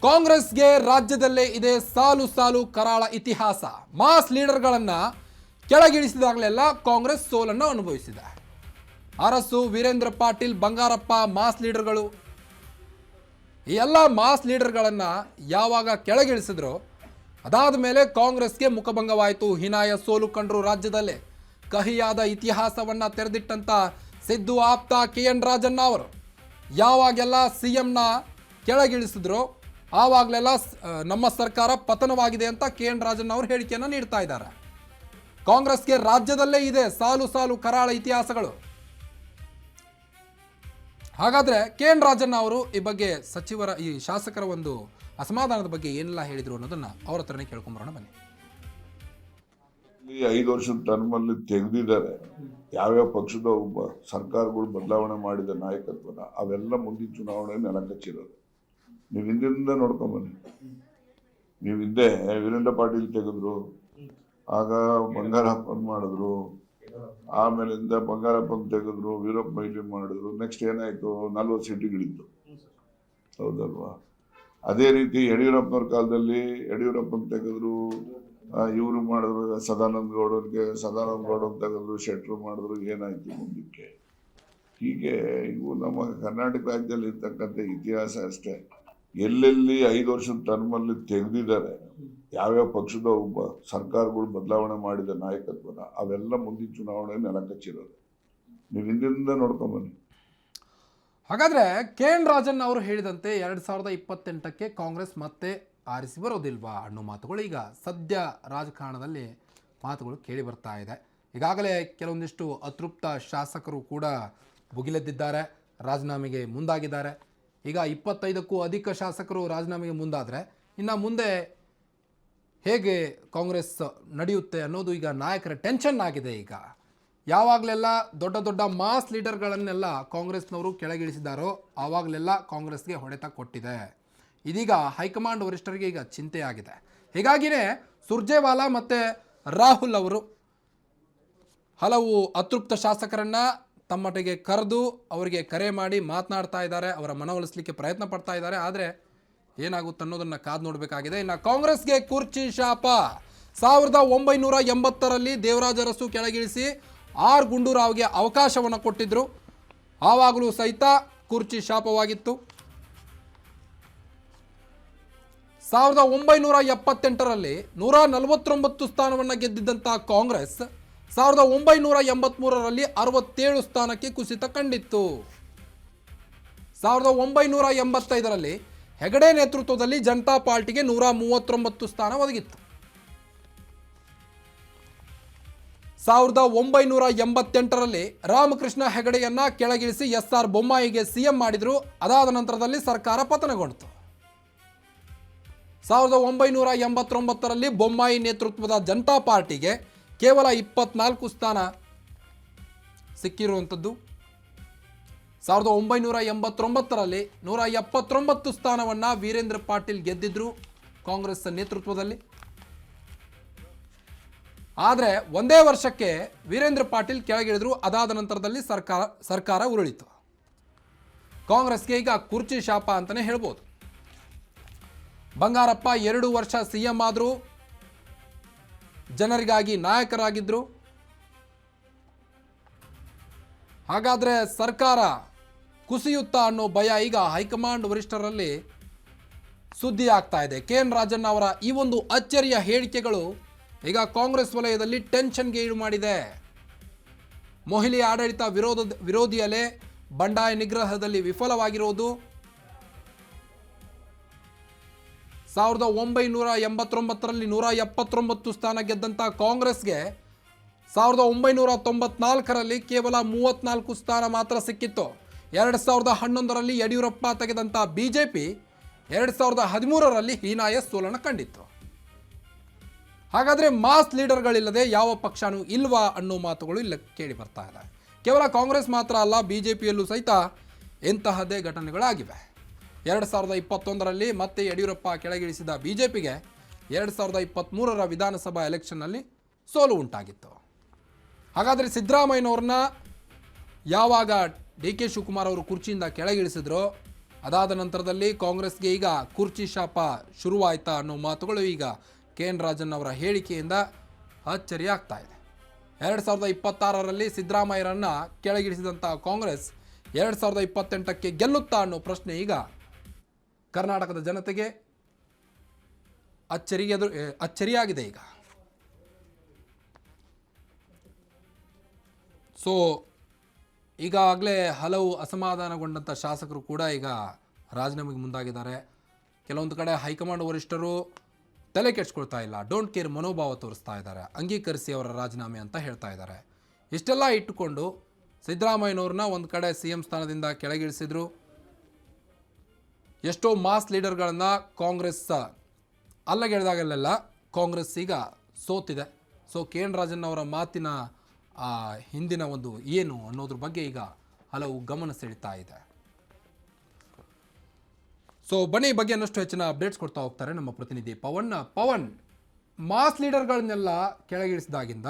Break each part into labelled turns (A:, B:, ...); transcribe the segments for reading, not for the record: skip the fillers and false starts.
A: ಕಾಂಗ್ರೆಸ್ಗೆ ರಾಜ್ಯದಲ್ಲೇ ಇದೆ ಸಾಲು ಸಾಲು ಕರಾಳ ಇತಿಹಾಸ. ಮಾಸ್ ಲೀಡರ್ಗಳನ್ನ ಕೆಳಗಿಳಿಸಿದಾಗಲೆಲ್ಲ ಕಾಂಗ್ರೆಸ್ ಸೋಲನ್ನು ಅನುಭವಿಸಿದೆ. ಅರಸು, ವೀರೇಂದ್ರ ಪಾಟೀಲ್, ಬಂಗಾರಪ್ಪ ಮಾಸ್ ಲೀಡರ್ಗಳು. ಈ ಎಲ್ಲ ಮಾಸ್ ಲೀಡರ್ಗಳನ್ನ ಯಾವಾಗ ಕೆಳಗಿಳಿಸಿದ್ರು ಅದಾದ ಮೇಲೆ ಕಾಂಗ್ರೆಸ್ಗೆ ಮುಖಭಂಗವಾಯಿತು. ಹೀನಾಯ ಸೋಲು ಕಂಡ್ರು ರಾಜ್ಯದಲ್ಲೇ. ಕಹಿಯಾದ ಇತಿಹಾಸವನ್ನ ತೆರೆದಿಟ್ಟಂತ ಸಿದ್ದು ಆಪ್ತ KN ರಾಜಣ್ಣ ಅವರು ಯಾವಾಗೆಲ್ಲ CMನ ಕೆಳಗಿಳಿಸಿದ್ರು ಆವಾಗಲೆಲ್ಲ ನಮ್ಮ ಸರ್ಕಾರ ಪತನವಾಗಿದೆ ಅಂತ KN ರಾಜಣ್ಣ ಅವರು ಹೇಳಿಕೆಯನ್ನು ನೀಡ್ತಾ ಇದ್ದಾರೆ. ಕಾಂಗ್ರೆಸ್ಗೆ ರಾಜ್ಯದಲ್ಲೇ ಇದೆ ಸಾಲು ಸಾಲು ಕರಾಳ ಇತಿಹಾಸಗಳು. ಹಾಗಾದ್ರೆ KN ರಾಜಣ್ಣ ಅವರು ಈ ಬಗ್ಗೆ ಈ ಶಾಸಕರ ಒಂದು ಅಸಮಾಧಾನದ ಬಗ್ಗೆ ಏನೆಲ್ಲ ಹೇಳಿದ್ರು ಅನ್ನೋದನ್ನ ಅವ್ರ ಹತ್ರನೇ ಕೇಳ್ಕೊಂಬರೋಣ ಬನ್ನಿ.
B: 5 ವರ್ಷದ ಟರ್ಮಲ್ಲಿ ತೆಗೆದಿದ್ದಾರೆ. ಯಾವ್ಯಾವ ಪಕ್ಷದ ಸರ್ಕಾರಗಳು ಬದಲಾವಣೆ ಮಾಡಿದ ನಾಯಕತ್ವನ ಅವೆಲ್ಲ ಮುಂದಿನ ಚುನಾವಣೆ ನೆಲಕಚ್ಚಿರೋದು. ನೀವು ಹಿಂದಿನಿಂದ ನೋಡ್ಕೊಂಬನ್ನಿ. ನೀವು ಹಿಂದೆ ವೀರೇಂದ್ರ ಪಾಟೀಲ್ ತೆಗೆದ್ರು, ಆಗ ಬಂಗಾರಪ್ಪನ್ ಮಾಡಿದ್ರು, ಆಮೇಲಿಂದ ಬಂಗಾರಪ್ಪನ್ ತೆಗೆದ್ರು, ವೀರಪ್ಪ ಮೊಯ್ಲಿ ಮಾಡಿದ್ರು. ನೆಕ್ಸ್ಟ್ ಏನಾಯ್ತು, 40 ಸೀಟುಗಳಿತ್ತು, ಹೌದಲ್ವಾ? ಅದೇ ರೀತಿ ಯಡಿಯೂರಪ್ಪನವ್ರ ಕಾಲದಲ್ಲಿ ಯಡಿಯೂರಪ್ಪನ್ ತೆಗೆದ್ರು, ಇವರು ಮಾಡಿದ್ರು, ಸದಾನಂದ ಗೌಡನ್ ತೆಗೆದ್ರು, ಶೆಟ್ರು ಮಾಡಿದ್ರು. ಏನಾಯ್ತು ಮುಂದಕ್ಕೆ? ಹೀಗೆ ಇವು ನಮ್ಮ ಕರ್ನಾಟಕ ರಾಜ್ಯದಲ್ಲಿ ಇರ್ತಕ್ಕಂಥ ಇತಿಹಾಸ ಅಷ್ಟೇ. ಎಲ್ಲೆಲ್ಲಿ 5 ವರ್ಷದ ಟರ್ಮಲ್ಲಿ ತೆಗೆದಿದ್ದಾರೆ, ಯಾವ್ಯಾವ ಪಕ್ಷದ ಸರ್ಕಾರಗಳು ಬದಲಾವಣೆ ಮಾಡಿದ ನಾಯಕತ್ವನ ಅವೆಲ್ಲ ಮುಂದಿನ ಚುನಾವಣೆ ನೆಲಕಚ್ಚಿರೋದು. ನೀವು ಹಿಂದಿನಿಂದ ನೋಡ್ಕೊಂಬನ್ನಿ.
A: ಹಾಗಾದ್ರೆ KN ರಾಜಣ್ಣ ಅವರು ಹೇಳಿದಂತೆ 2028ಕ್ಕೆ ಕಾಂಗ್ರೆಸ್ ಮತ್ತೆ ಆರಿಸಿ ಬರೋದಿಲ್ವಾ ಅನ್ನೋ ಮಾತುಗಳು ಈಗ ಸದ್ಯ ರಾಜಕಾರಣದಲ್ಲಿ ಮಾತುಗಳು ಕೇಳಿ ಬರ್ತಾ ಇದೆ. ಈಗಾಗಲೇ ಕೆಲವೊಂದಿಷ್ಟು ಅತೃಪ್ತ ಶಾಸಕರು ಕೂಡ ಭುಗಿಲೆದ್ದಿದ್ದಾರೆ, ರಾಜೀನಾಮೆಗೆ ಮುಂದಾಗಿದ್ದಾರೆ. ಈಗ 25ಕ್ಕೂ ಅಧಿಕ ಶಾಸಕರು ರಾಜೀನಾಮೆಗೆ ಮುಂದಾದರೆ ಇನ್ನು ಮುಂದೆ ಹೇಗೆ ಕಾಂಗ್ರೆಸ್ ನಡೆಯುತ್ತೆ ಅನ್ನೋದು ಈಗ ನಾಯಕರ ಟೆನ್ಷನ್ ಆಗಿದೆ. ಈಗ ಯಾವಾಗಲೆಲ್ಲ ದೊಡ್ಡ ದೊಡ್ಡ ಮಾಸ್ ಲೀಡರ್ಗಳನ್ನೆಲ್ಲ ಕಾಂಗ್ರೆಸ್ನವರು ಕೆಳಗಿಳಿಸಿದಾರೋ ಆವಾಗಲೆಲ್ಲ ಕಾಂಗ್ರೆಸ್ಗೆ ಹೊಡೆತ ಕೊಟ್ಟಿದೆ. ಇದೀಗ ಹೈಕಮಾಂಡ್ ವರಿಷ್ಠರಿಗೆ ಈಗ ಚಿಂತೆಯಾಗಿದೆ. ಹೀಗಾಗಿಯೇ ಸುರ್ಜೇವಾಲಾ ಮತ್ತು ರಾಹುಲ್ ಅವರು ಹಲವು ಅತೃಪ್ತ ಶಾಸಕರನ್ನು ತಮ್ಮೊಟ್ಟಿಗೆ ಕರೆದು ಅವರಿಗೆ ಕರೆ ಮಾಡಿ ಮಾತನಾಡ್ತಾ ಇದ್ದಾರೆ, ಅವರ ಮನವೊಲಿಸಲಿಕ್ಕೆ ಪ್ರಯತ್ನ ಪಡ್ತಾ ಇದ್ದಾರೆ. ಆದರೆ ಏನಾಗುತ್ತೆ ಅನ್ನೋದನ್ನು ಕಾದು ನೋಡಬೇಕಾಗಿದೆ. ಇನ್ನು ಕಾಂಗ್ರೆಸ್ಗೆ ಕುರ್ಚಿ ಶಾಪ. 1980ರಲ್ಲಿ ದೇವರಾಜ ಅರಸು ಕೆಳಗಿಳಿಸಿ R ಗುಂಡೂರಾವ್ಗೆ ಅವಕಾಶವನ್ನು ಕೊಟ್ಟಿದ್ದರು. ಆವಾಗಲೂ ಸಹಿತ ಕುರ್ಚಿ ಶಾಪವಾಗಿತ್ತು. 1978ರಲ್ಲಿ 149 ಸ್ಥಾನವನ್ನು ಗೆದ್ದಿದ್ದಂಥ ಕಾಂಗ್ರೆಸ್ 1983ರಲ್ಲಿ 67 ಸ್ಥಾನಕ್ಕೆ ಕುಸಿತ ಕಂಡಿತ್ತು. 1985ರಲ್ಲಿ ಹೆಗಡೆ ನೇತೃತ್ವದಲ್ಲಿ ಜನತಾ ಪಾರ್ಟಿಗೆ 139 ಸ್ಥಾನ ಒದಗಿತ್ತು. 1988ರಲ್ಲಿ ರಾಮಕೃಷ್ಣ ಹೆಗಡೆಯನ್ನ ಕೆಳಗಿಳಿಸಿ SR ಬೊಮ್ಮಾಯಿಗೆ CM ಮಾಡಿದ್ರು. ಅದಾದ ನಂತರದಲ್ಲಿ ಸರ್ಕಾರ ಪತನಗೊಂಡಿತು. 1989ರಲ್ಲಿ ಬೊಮ್ಮಾಯಿ ನೇತೃತ್ವದ ಜನತಾ ಪಾರ್ಟಿಗೆ ಕೇವಲ 24 ಸ್ಥಾನ ಸಿಕ್ಕಿರುವಂಥದ್ದು. 1989ರಲ್ಲಿ 179 ಸ್ಥಾನವನ್ನು ವೀರೇಂದ್ರ ಪಾಟೀಲ್ ಗೆದ್ದಿದ್ರು ಕಾಂಗ್ರೆಸ್ ನೇತೃತ್ವದಲ್ಲಿ. ಆದರೆ ಒಂದೇ ವರ್ಷಕ್ಕೆ ವೀರೇಂದ್ರ ಪಾಟೀಲ್ ಕೆಳಗಿಳಿದ್ರು. ಅದಾದ ನಂತರದಲ್ಲಿ ಸರ್ಕಾರ ಉರುಳಿತು. ಕಾಂಗ್ರೆಸ್ಗೆ ಈಗ ಕುರ್ಚಿ ಶಾಪ ಅಂತಲೇ ಹೇಳ್ಬೋದು. ಬಂಗಾರಪ್ಪ 2 ವರ್ಷ CM ಆದರು, ಜನರಿಗಾಗಿ ನಾಯಕರಾಗಿದ್ದರು. ಹಾಗಾದರೆ ಸರ್ಕಾರ ಕುಸಿಯುತ್ತಾ ಅನ್ನೋ ಭಯ ಈಗ ಹೈಕಮಾಂಡ್ ವರಿಷ್ಠರಲ್ಲಿ ಸುದ್ದಿ ಆಗ್ತಾ ಇದೆ. KN ರಾಜಣ್ಣ ಅವರ ಈ ಒಂದು ಅಚ್ಚರಿಯ ಹೇಳಿಕೆಗಳು ಈಗ ಕಾಂಗ್ರೆಸ್ ವಲಯದಲ್ಲಿ ಟೆನ್ಷನ್ಗೆ ಈಡು ಮಾಡಿದೆ. ಮೊಹಿಲಿ ಆಡಳಿತ ವಿರೋಧಿ ಅಲೆ ಬಂಡಾಯ ನಿಗ್ರಹದಲ್ಲಿ ವಿಫಲವಾಗಿರುವುದು, 1989ರಲ್ಲಿ 179 ಸ್ಥಾನ ಗೆದ್ದಂಥ ಕಾಂಗ್ರೆಸ್ಗೆ 1994ರಲ್ಲಿ ಕೇವಲ 34 ಸ್ಥಾನ ಮಾತ್ರ ಸಿಕ್ಕಿತ್ತು. 2011ರಲ್ಲಿ ಯಡಿಯೂರಪ್ಪ ತೆಗೆದಂಥ BJP 2013ರಲ್ಲಿ ಹೀನಾಯ ಸೋಲನ್ನು ಕಂಡಿತ್ತು. ಹಾಗಾದರೆ ಮಾಸ್ ಲೀಡರ್ಗಳಿಲ್ಲದೆ ಯಾವ ಪಕ್ಷನೂ ಇಲ್ವಾ ಅನ್ನೋ ಮಾತುಗಳು ಇಲ್ಲ ಕೇಳಿ ಬರ್ತಾ ಇದೆ. ಕೇವಲ ಕಾಂಗ್ರೆಸ್ ಮಾತ್ರ ಅಲ್ಲ, BJPಯಲ್ಲೂ ಸಹಿತ ಇಂತಹದ್ದೇ ಘಟನೆಗಳಾಗಿವೆ. 2021ರಲ್ಲಿ ಮತ್ತೆ ಯಡಿಯೂರಪ್ಪ ಕೆಳಗಿಳಿಸಿದ BJPಗೆ 2023ರ ವಿಧಾನಸಭಾ ಎಲೆಕ್ಷನ್ನಲ್ಲಿ ಸೋಲು ಉಂಟಾಗಿತ್ತು. ಹಾಗಾದರೆ ಸಿದ್ದರಾಮಯ್ಯನವ್ರನ್ನ ಯಾವಾಗ DK ಶಿವಕುಮಾರ್ ಅವರು ಕುರ್ಚಿಯಿಂದ ಕೆಳಗಿಳಿಸಿದ್ರೋ ಅದಾದ ನಂತರದಲ್ಲಿ ಕಾಂಗ್ರೆಸ್ಗೆ ಈಗ ಕುರ್ಚಿ ಶಾಪ ಶುರುವಾಯ್ತಾ ಅನ್ನೋ ಮಾತುಗಳು ಈಗ ಕೆ ಎನ್ ರಾಜನ್ ಅವರ ಹೇಳಿಕೆಯಿಂದ ಅಚ್ಚರಿಯಾಗ್ತಾ ಇದೆ. 2026ರಲ್ಲಿ ಸಿದ್ದರಾಮಯ್ಯರನ್ನ ಕೆಳಗಿಳಿಸಿದಂಥ ಕಾಂಗ್ರೆಸ್ 2028ಕ್ಕೆ ಗೆಲ್ಲುತ್ತಾ ಅನ್ನೋ ಪ್ರಶ್ನೆ ಈಗ ಕರ್ನಾಟಕದ ಜನತೆಗೆ ಅಚ್ಚರಿಯಾಗಿದೆ ಈಗ. ಸೊ ಈಗಾಗಲೇ ಹಲವು ಅಸಮಾಧಾನಗೊಂಡಂಥ ಶಾಸಕರು ಕೂಡ ಈಗ ರಾಜೀನಾಮೆಗೆ ಮುಂದಾಗಿದ್ದಾರೆ. ಕೆಲವೊಂದು ಕಡೆ ಹೈಕಮಾಂಡ್ ವರಿಷ್ಠರು ತಲೆ ಕೆಡಿಸ್ಕೊಳ್ತಾ ಇಲ್ಲ, ಡೋಂಟ್ ಕೇರ್ ಮನೋಭಾವ ತೋರಿಸ್ತಾ ಇದ್ದಾರೆ, ಅಂಗೀಕರಿಸಿ ಅವರ ರಾಜೀನಾಮೆ ಅಂತ ಹೇಳ್ತಾ ಇದ್ದಾರೆ. ಇಷ್ಟೆಲ್ಲ ಇಟ್ಟುಕೊಂಡು ಸಿದ್ದರಾಮಯ್ಯನವ್ರನ್ನ ಒಂದು ಕಡೆ CM ಸ್ಥಾನದಿಂದ ಕೆಳಗಿಳಿಸಿದ್ರು. ಎಷ್ಟೋ ಮಾಸ್ ಲೀಡರ್ಗಳನ್ನ ಕಾಂಗ್ರೆಸ್ ಅಲ್ಲಗೆಳೆದಾಗಲೆಲ್ಲ ಕಾಂಗ್ರೆಸ್ ಈಗ ಸೋತಿದೆ. ಸೊ ಕೆ ಎನ್ ರಾಜನ್ ಅವರ ಮಾತಿನ ಹಿಂದಿನ ಒಂದು ಏನು ಅನ್ನೋದ್ರ ಬಗ್ಗೆ ಈಗ ಹಲವು ಗಮನ ಸೆಳೀತಾ ಇದೆ. ಸೊ ಬನ್ನಿ ಬಗ್ಗೆ ಅನ್ನಷ್ಟು ಹೆಚ್ಚಿನ ಅಪ್ಡೇಟ್ಸ್ ಕೊಡ್ತಾ ಹೋಗ್ತಾರೆ ನಮ್ಮ ಪ್ರತಿನಿಧಿ ಪವನ್. ಮಾಸ್ ಲೀಡರ್ಗಳನ್ನೆಲ್ಲ ಕೆಳಗಿಳಿಸಿದಾಗಿಂದ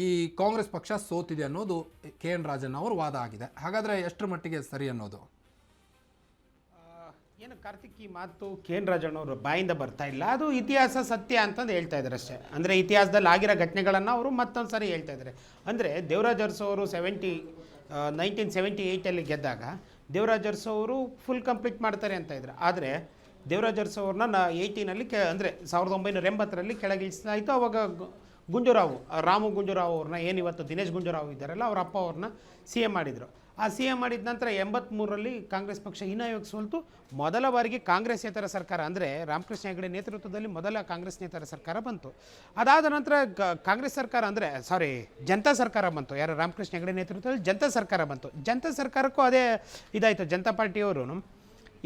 A: ಈ ಕಾಂಗ್ರೆಸ್ ಪಕ್ಷ ಸೋತಿದೆ ಅನ್ನೋದು ಕೆ ಎನ್ ರಾಜನ್ ಅವರ ವಾದ ಆಗಿದೆ. ಹಾಗಾದರೆ ಎಷ್ಟರ ಮಟ್ಟಿಗೆ ಸರಿ ಅನ್ನೋದು?
C: ಏನು ಕಾರ್ತಿಕ್, ಈ ಮಾತು ಕೆ ಎನ್ ರಾಜನ್ ಅವರು ಬಾಯಿಂದ ಬರ್ತಾ ಇಲ್ಲ, ಅದು ಇತಿಹಾಸ ಸತ್ಯ ಅಂತಂದು ಹೇಳ್ತಾ ಇದ್ದಾರೆ ಅಷ್ಟೇ. ಅಂದರೆ ಇತಿಹಾಸದಲ್ಲಿ ಆಗಿರೋ ಘಟನೆಗಳನ್ನು ಅವರು ಮತ್ತೊಂದು ಸಾರಿ ಹೇಳ್ತಾ ಇದ್ದಾರೆ. ಅಂದರೆ ದೇವರಾಜ್ ಅರಸು ಅವರು 1978 ಗೆದ್ದಾಗ ದೇವರಾಜ್ ಅರಸು ಅವರು ಫುಲ್ ಕಂಪ್ಲೀಟ್ ಮಾಡ್ತಾರೆ ಅಂತ ಇದ್ರು. ಆದರೆ ದೇವರಾಜ್ ಅರಸು ಅವ್ರನ್ನ 18ನಲ್ಲಿ ಅಂದರೆ 1980ರಲ್ಲಿ ಕೆಳಗಿಳಿಸಲಾಯಿತು. ಅವಾಗ ಗುಂಜೂರಾವ್, ರಾಮು ಗುಂಜೂರಾವ್ ಅವ್ರನ್ನ ಏನಿವತ್ತು ದಿನೇಶ್ ಗುಂಜೂರಾವ್ ಇದ್ದಾರಲ್ಲ, ಅವ್ರ ಅಪ್ಪ ಅವ್ರನ್ನ CM ಮಾಡಿದರು. ಆ CM ಮಾಡಿದ ನಂತರ 83ರಲ್ಲಿ ಕಾಂಗ್ರೆಸ್ ಪಕ್ಷ ಹೀನಾಯವಾಗಿ ಸೋಲ್ತು. ಮೊದಲ ಬಾರಿಗೆ ಕಾಂಗ್ರೆಸ್ಸೇತರ ಸರ್ಕಾರ, ಅಂದರೆ ರಾಮಕೃಷ್ಣ ಹೆಗಡೆ ನೇತೃತ್ವದಲ್ಲಿ ಮೊದಲ ಕಾಂಗ್ರೆಸ್ಸೇತರ ಸರ್ಕಾರ ಬಂತು. ಅದಾದ ನಂತರ ಕಾಂಗ್ರೆಸ್ ಸರ್ಕಾರ ಜನತಾ ಸರ್ಕಾರ ಬಂತು. ಯಾರು ರಾಮಕೃಷ್ಣ ಹೆಗಡೆ ನೇತೃತ್ವದಲ್ಲಿ ಜನತಾ ಸರ್ಕಾರ ಬಂತು. ಜನತಾ ಸರ್ಕಾರಕ್ಕೂ ಅದೇ ಇದಾಯಿತು. ಜನತಾ ಪಾರ್ಟಿಯವರು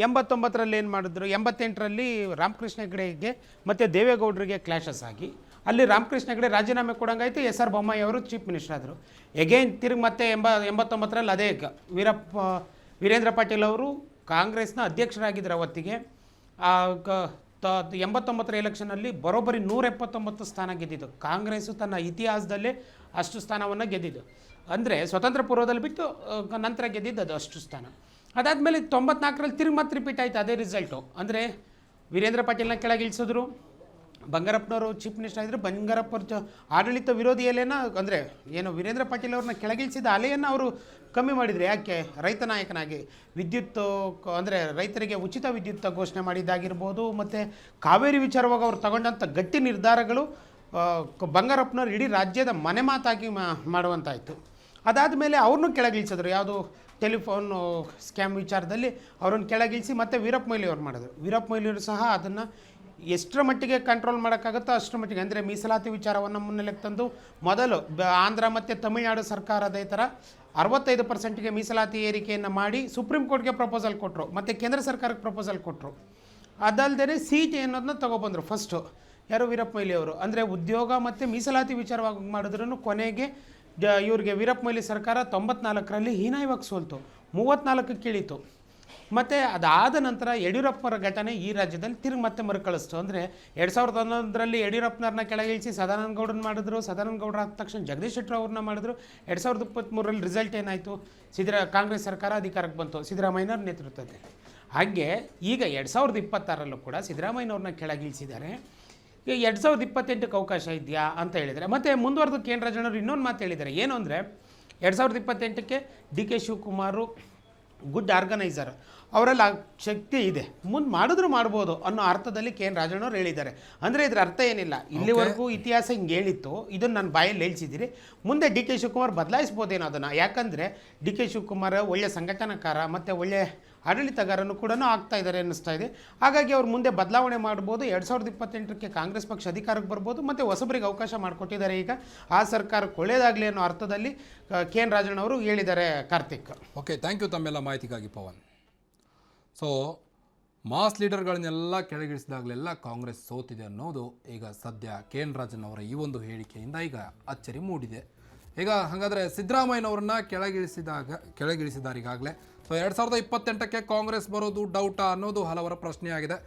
C: 89ರಲ್ಲಿ ಏನು ಮಾಡಿದ್ರು, 88ರಲ್ಲಿ ರಾಮಕೃಷ್ಣ ಹೆಗಡೆಗೆ ಮತ್ತು ದೇವೇಗೌಡರಿಗೆ ಕ್ಲಾಶಸ್ ಆಗಿ ಅಲ್ಲಿ ರಾಮಕೃಷ್ಣ ಹೆಗಡೆ ರಾಜೀನಾಮೆ ಕೊಡಂಗಾಯಿತು. SR ಬೊಮ್ಮಾಯಿ ಅವರು ಚೀಫ್ ಮಿನಿಸ್ಟರ್ ಆದರು. ಎಗೈನ್ ತಿರುಗಿ ಮತ್ತೆ 89ರಲ್ಲಿ ಅದೇ ವೀರೇಂದ್ರ ಪಾಟೀಲ್ ಅವರು ಕಾಂಗ್ರೆಸ್ನ ಅಧ್ಯಕ್ಷರಾಗಿದ್ದರು ಅವತ್ತಿಗೆ. 89ರ ಎಲೆಕ್ಷನಲ್ಲಿ ಬರೋಬ್ಬರಿ 179 ಸ್ಥಾನ ಗೆದ್ದಿದ್ದು. ಕಾಂಗ್ರೆಸ್ಸು ತನ್ನ ಇತಿಹಾಸದಲ್ಲೇ ಅಷ್ಟು ಸ್ಥಾನವನ್ನು ಗೆದ್ದಿದ್ದು. ಅಂದರೆ ಸ್ವತಂತ್ರ ಪೂರ್ವದಲ್ಲಿ ಬಿಟ್ಟು ನಂತರ ಗೆದ್ದಿದ್ದು ಅದು ಅಷ್ಟು ಸ್ಥಾನ. ಅದಾದಮೇಲೆ 94ರಲ್ಲಿ ತಿರುಗಿ ಮತ್ತೆ ರಿಪೀಟ್ ಆಯಿತು ಅದೇ ರಿಸಲ್ಟು. ಅಂದರೆ ವೀರೇಂದ್ರ ಪಾಟೀಲ್ನ ಕೆಳಗಿಳಿಸಿದ್ರು, ಬಂಗಾರಪ್ಪನವರು ಚೀಫ್ ಮಿನಿಸ್ಟರ್ ಆಗಿದ್ದರು. ಬಂಗಾರಪ್ಪರ ಆಡಳಿತ ವಿರೋಧಿ ಅಲೆಯನ್ನು, ಅಂದರೆ ಏನು ವೀರೇಂದ್ರ ಪಾಟೀಲ್ ಅವ್ರನ್ನ ಕೆಳಗಿಳಿಸಿದ ಅಲೆಯನ್ನು ಅವರು ಕಮ್ಮಿ ಮಾಡಿದರು. ಯಾಕೆ? ರೈತ ನಾಯಕನಾಗಿ ವಿದ್ಯುತ್, ಅಂದರೆ ರೈತರಿಗೆ ಉಚಿತ ವಿದ್ಯುತ್ ಘೋಷಣೆ ಮಾಡಿದ್ದಾಗಿರ್ಬೋದು, ಮತ್ತು ಕಾವೇರಿ ವಿಚಾರವಾಗಿ ಅವರು ತಗೊಂಡಂಥ ಗಟ್ಟಿ ನಿರ್ಧಾರಗಳು ಬಂಗಾರಪ್ಪನವ್ರು ಇಡೀ ರಾಜ್ಯದ ಮನೆ ಮಾತಾಗಿ ಮಾಡುವಂತಾಯಿತು. ಅದಾದಮೇಲೆ ಅವ್ರನ್ನೂ ಕೆಳಗಿಳಿಸಿದ್ರು. ಯಾವುದು ಟೆಲಿಫೋನ್ ಸ್ಕ್ಯಾಮ್ ವಿಚಾರದಲ್ಲಿ ಅವ್ರನ್ನ ಕೆಳಗಿಳಿಸಿ ಮತ್ತೆ ವೀರಪ್ಪ ಮೊಯ್ಲಿ ಅವ್ರು ಮಾಡಿದ್ರು. ವೀರಪ್ಪ ಮೊಯ್ಲಿಯವರು ಸಹ ಅದನ್ನು ಎಷ್ಟರ ಮಟ್ಟಿಗೆ ಕಂಟ್ರೋಲ್ ಮಾಡೋಕ್ಕಾಗುತ್ತೋ ಅಷ್ಟರ ಮಟ್ಟಿಗೆ, ಅಂದರೆ ಮೀಸಲಾತಿ ವಿಚಾರವನ್ನು ಮುನ್ನೆಲೆಗೆ ತಂದು ಮೊದಲು ಆಂಧ್ರ ಮತ್ತು ತಮಿಳುನಾಡು ಸರ್ಕಾರ ಅದೇ ಥರ 65%ಗೆ ಮೀಸಲಾತಿ ಏರಿಕೆಯನ್ನು ಮಾಡಿ ಸುಪ್ರೀಂ ಕೋರ್ಟ್ಗೆ ಪ್ರಪೋಸಲ್ ಕೊಟ್ಟರು, ಮತ್ತು ಕೇಂದ್ರ ಸರ್ಕಾರಕ್ಕೆ ಪ್ರಪೋಸಲ್ ಕೊಟ್ಟರು. ಅದಲ್ಲದೆ CET ಅನ್ನೋದನ್ನ ತೊಗೊಬಂದರು ಫಸ್ಟು. ಯಾರು? ವೀರಪ್ಪ ಮೊಯ್ಲಿ ಅವರು. ಅಂದರೆ ಉದ್ಯೋಗ ಮತ್ತು ಮೀಸಲಾತಿ ವಿಚಾರವಾಗಿ ಮಾಡಿದ್ರೂ ಕೊನೆಗೆ ಇವ್ರಿಗೆ ವೀರಪ್ಪ ಮೊಯ್ಲಿ ಸರ್ಕಾರ 94ರಲ್ಲಿ ಹೀನಾಯವಾಗಿ ಸೋಲ್ತು, 34ಕ್ಕೆ ಇಳೀತು. ಮತ್ತು ಅದಾದ ನಂತರ ಯಡಿಯೂರಪ್ಪರ ಘಟನೆ ಈ ರಾಜ್ಯದಲ್ಲಿ ತಿರುಗಿ ಮತ್ತೆ ಮರುಕಳಿಸ್ತು. ಅಂದರೆ 2011ರಲ್ಲಿ ಯಡಿಯೂರಪ್ಪನವ್ರನ್ನ ಕೆಳಗಿಳಿಸಿ ಸದಾನಂದ ಗೌಡನ ಮಾಡಿದ್ರು. ಸದಾನಂದ ಗೌಡರ ಆದ ತಕ್ಷಣ ಜಗದೀಶ್ ಶೆಟ್ಟರ್ ಅವ್ರನ್ನ ಮಾಡಿದ್ರು. 2023ರಲ್ಲಿ ರಿಸಲ್ಟ್ ಏನಾಯಿತು? ಕಾಂಗ್ರೆಸ್ ಸರ್ಕಾರ ಅಧಿಕಾರಕ್ಕೆ ಬಂತು ಸಿದ್ದರಾಮಯ್ಯನವ್ರ ನೇತೃತ್ವದಲ್ಲಿ. ಹಾಗೆ ಈಗ 2026ರಲ್ಲೂ ಕೂಡ ಸಿದ್ದರಾಮಯ್ಯನವ್ರನ್ನ ಕೆಳಗಿಳಿಸಿದ್ದಾರೆ. ಈಗ 2028ಕ್ಕೆ ಅವಕಾಶ ಇದೆಯಾ ಅಂತ ಹೇಳಿದರೆ, ಮತ್ತು ಮುಂದುವರೆದು ಕೆ ಎನ್ ರಾಜನ್ ಅವರು ಇನ್ನೊಂದು ಮಾತು ಹೇಳಿದ್ದಾರೆ. ಏನು ಅಂದರೆ 2028ಕ್ಕೆ DK ಶಿವಕುಮಾರು ಗುಡ್ ಆರ್ಗನೈಸರ್, ಅವರೆಲ್ಲ ಶಕ್ತಿ ಇದೆ, ಮುಂದೆ ಮಾಡಿದ್ರು ಮಾಡ್ಬೋದು ಅನ್ನೋ ಅರ್ಥದಲ್ಲಿ ಕೆ ಎನ್ ರಾಜನ್ ಅವರು ಹೇಳಿದ್ದಾರೆ. ಅಂದರೆ ಇದರ ಅರ್ಥ ಏನಿಲ್ಲ, ಇಲ್ಲಿವರೆಗೂ ಇತಿಹಾಸ ಹಿಂಗೆ ಹೇಳಿತ್ತು, ಇದನ್ನು ನಾನು ಬಾಯಲ್ಲಿ ಹೇಳ್ಸಿದ್ದೀರಿ, ಮುಂದೆ DK ಶಿವಕುಮಾರ್ ಬದಲಾಯಿಸ್ಬೋದೇನೋ ಅದನ್ನು. ಯಾಕಂದರೆ DK ಶಿವಕುಮಾರ್ ಒಳ್ಳೆಯ ಸಂಘಟನಾಕಾರ ಮತ್ತು ಒಳ್ಳೆಯ ಆಡಳಿತಗಾರನು ಕೂಡ ಆಗ್ತಾ ಇದ್ದಾರೆ ಅನ್ನಿಸ್ತಾ ಇದೆ. ಹಾಗಾಗಿ ಅವ್ರು ಮುಂದೆ ಬದಲಾವಣೆ ಮಾಡ್ಬೋದು. 2028ಕ್ಕೆ ಕಾಂಗ್ರೆಸ್ ಪಕ್ಷ ಅಧಿಕಾರಕ್ಕೆ ಬರ್ಬೋದು, ಮತ್ತು ಹೊಸಬರಿಗೆ ಅವಕಾಶ ಮಾಡಿಕೊಟ್ಟಿದ್ದಾರೆ. ಈಗ ಆ ಸರ್ಕಾರಕ್ಕೆ ಒಳ್ಳೆಯದಾಗಲಿ ಅನ್ನೋ ಅರ್ಥದಲ್ಲಿ ಕೆ ಎನ್ ರಾಜನ್ ಅವರು ಹೇಳಿದ್ದಾರೆ. ಕಾರ್ತಿಕ್,
A: ಓಕೆ, ಥ್ಯಾಂಕ್ ಯು ತಮ್ಮೆಲ್ಲ ಮಾಹಿತಿಗಾಗಿ ಪವನ್. ಸೊ ಮಾಸ್ ಲೀಡರ್ಗಳನ್ನೆಲ್ಲ ಕೆಳಗಿಳಿಸಿದಾಗಲೆಲ್ಲ ಕಾಂಗ್ರೆಸ್ ಸೋತಿದೆ ಅನ್ನೋದು ಈಗ ಸದ್ಯ ಕೆ ಎನ್ ರಾಜನ್ ಅವರ ಈ ಒಂದು ಹೇಳಿಕೆಯಿಂದ ಈಗ ಅಚ್ಚರಿ ಮೂಡಿದೆ. ಈಗ ಹಾಗಾದರೆ ಸಿದ್ದರಾಮಯ್ಯನವ್ರನ್ನ ಕೆಳಗಿಳಿಸಿದ್ದಾರೆ ಈಗಾಗಲೇ. ಸೊ 2028ಕ್ಕೆ ಕಾಂಗ್ರೆಸ್ ಬರೋದು ಡೌಟಾ ಅನ್ನೋದು ಹಲವರ ಪ್ರಶ್ನೆಯಾಗಿದೆ.